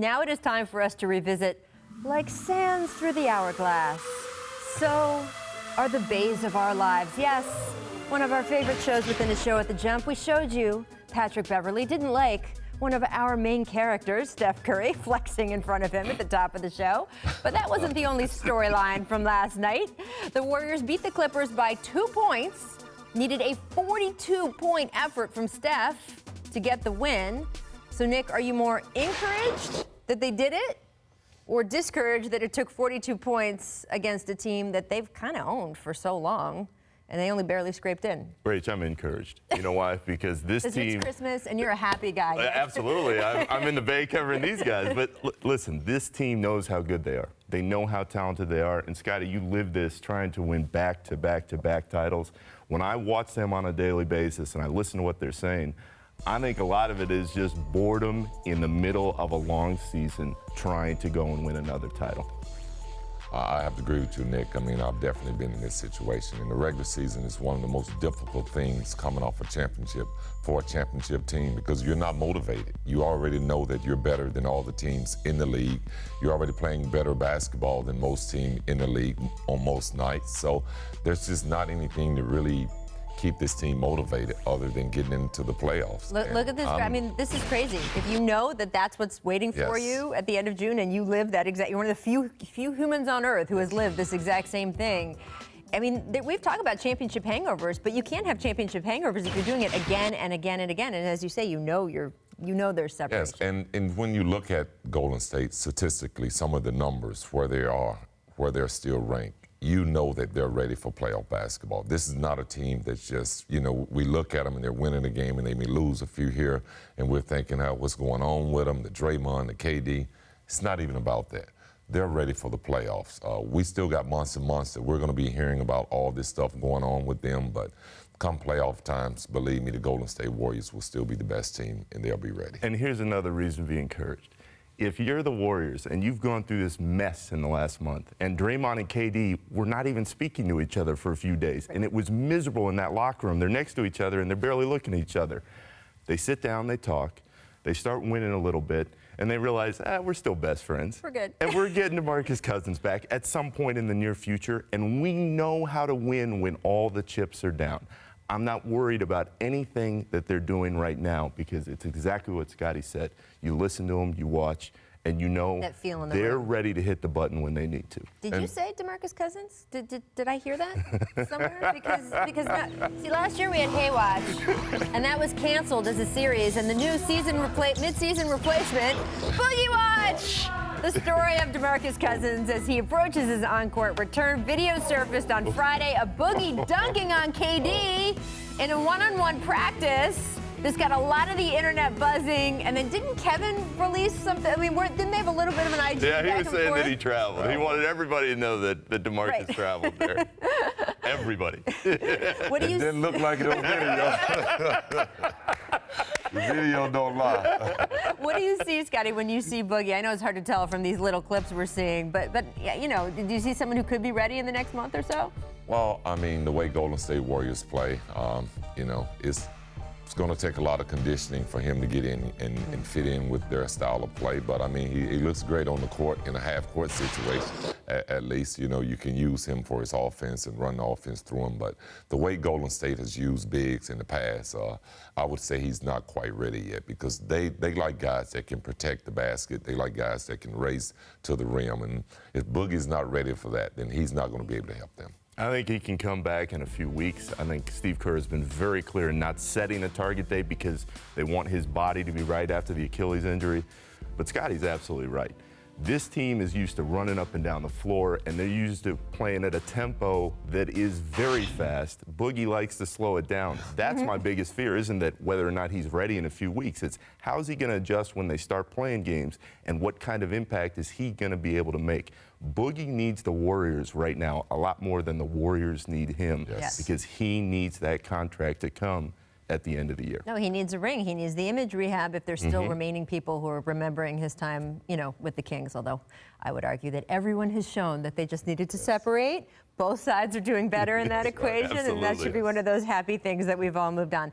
Now it is time for us to revisit like sands through the hourglass. So are the bays of our lives. Yes, one of our favorite shows within the show at the Jump. We showed you Patrick Beverley didn't like one of our main characters, Steph Curry, flexing in front of him at the top of the show. But that wasn't the only storyline from last night. The Warriors beat the Clippers by 2 points, needed a 42-point effort from Steph to get the win. So, Nick, are you more encouraged that they did it or discouraged that it took 42 points against a team that they've kind of owned for so long and they only barely scraped in? Rach, I'm encouraged. You know why? Because this team... It's Christmas and you're a happy guy. Absolutely. I'm in the Bay covering these guys. But listen, this team knows how good they are. They know how talented they are. And, Scottie, you live this trying to win back-to-back-to-back titles. When I watch them on a daily basis and I listen to what they're saying, I think a lot of it is just boredom in the middle of a long season trying to go and win another title. I have to agree with you, Nick. I mean, I've definitely been in this situation. And the regular season is one of the most difficult things coming off a championship for a championship team because you're not motivated. You already know that you're better than all the teams in the league. You're already playing better basketball than most teams in the league on most nights. So there's just not anything to really keep this team motivated other than getting into the playoffs. Look at this. I mean, this is crazy. If you know that that's what's waiting for you at the end of June and you live that exact, you're one of the few humans on earth who has lived this exact same thing. I mean, we've talked about championship hangovers, but you can't have championship hangovers if you're doing it again and again and again. And as you say, you know there's separation. Yes, and when you look at Golden State statistically, some of the numbers where they're still ranked, you know that they're ready for playoff basketball. This is not a team that's just, we look at them and they're winning a game and they may lose a few here and we're thinking, what's going on with them, the Draymond, the KD. It's not even about that. They're ready for the playoffs. We still got months and months that we're going to be hearing about all this stuff going on with them, but come playoff times, believe me, the Golden State Warriors will still be the best team and they'll be ready. And here's another reason to be encouraged. If you're the Warriors and you've gone through this mess in the last month, and Draymond and KD were not even speaking to each other for a few days, and it was miserable in that locker room. They're next to each other and they're barely looking at each other. They sit down, they talk, they start winning a little bit, and they realize, we're still best friends. We're good. And we're getting DeMarcus Cousins back at some point in the near future, and we know how to win when all the chips are down. I'm not worried about anything that they're doing right now because it's exactly what Scottie said. You listen to them, you watch, and you know they're ready to hit the button when they need to. Did you say DeMarcus Cousins? Did I hear that somewhere? Because see, last year we had Haywatch, and that was canceled as a series, and the new mid-season replacement, Boogie Watch! The story of DeMarcus Cousins as he approaches his on-court return. Video surfaced on Friday of Boogie dunking on KD in a one-on-one practice. This got a lot of the internet buzzing. And then didn't Kevin release something? I mean, didn't they have a little bit of an idea? Yeah, he was saying that he traveled. He wanted everybody to know that DeMarcus traveled there. Everybody. What do you It didn't look like it on video. The video don't lie. What do you see, Scottie, when you see Boogie? I know it's hard to tell from these little clips we're seeing, but yeah, did you see someone who could be ready in the next month or so? Well, I mean, the way Golden State Warriors play, it's going to take a lot of conditioning for him to get in and fit in with their style of play. But, I mean, he looks great on the court in a half-court situation. At least, you can use him for his offense and run the offense through him. But the way Golden State has used bigs in the past, I would say he's not quite ready yet because they like guys that can protect the basket. They like guys that can race to the rim. And if Boogie's not ready for that, then he's not going to be able to help them. I think he can come back in a few weeks. I think Steve Kerr has been very clear in not setting a target date because they want his body to be right after the Achilles injury. But Scottie's absolutely right. This team is used to running up and down the floor, and they're used to playing at a tempo that is very fast. Boogie likes to slow it down. That's my biggest fear, isn't that whether or not he's ready in a few weeks. It's how's he going to adjust when they start playing games, and what kind of impact is he going to be able to make? Boogie needs the Warriors right now a lot more than the Warriors need him because he needs that contract to come at the end of the year. No, he needs a ring. He needs the image rehab if there's still remaining people who are remembering his time, with the Kings, although I would argue that everyone has shown that they just needed to separate. Both sides are doing better in that equation, and that should be one of those happy things that we've all moved on.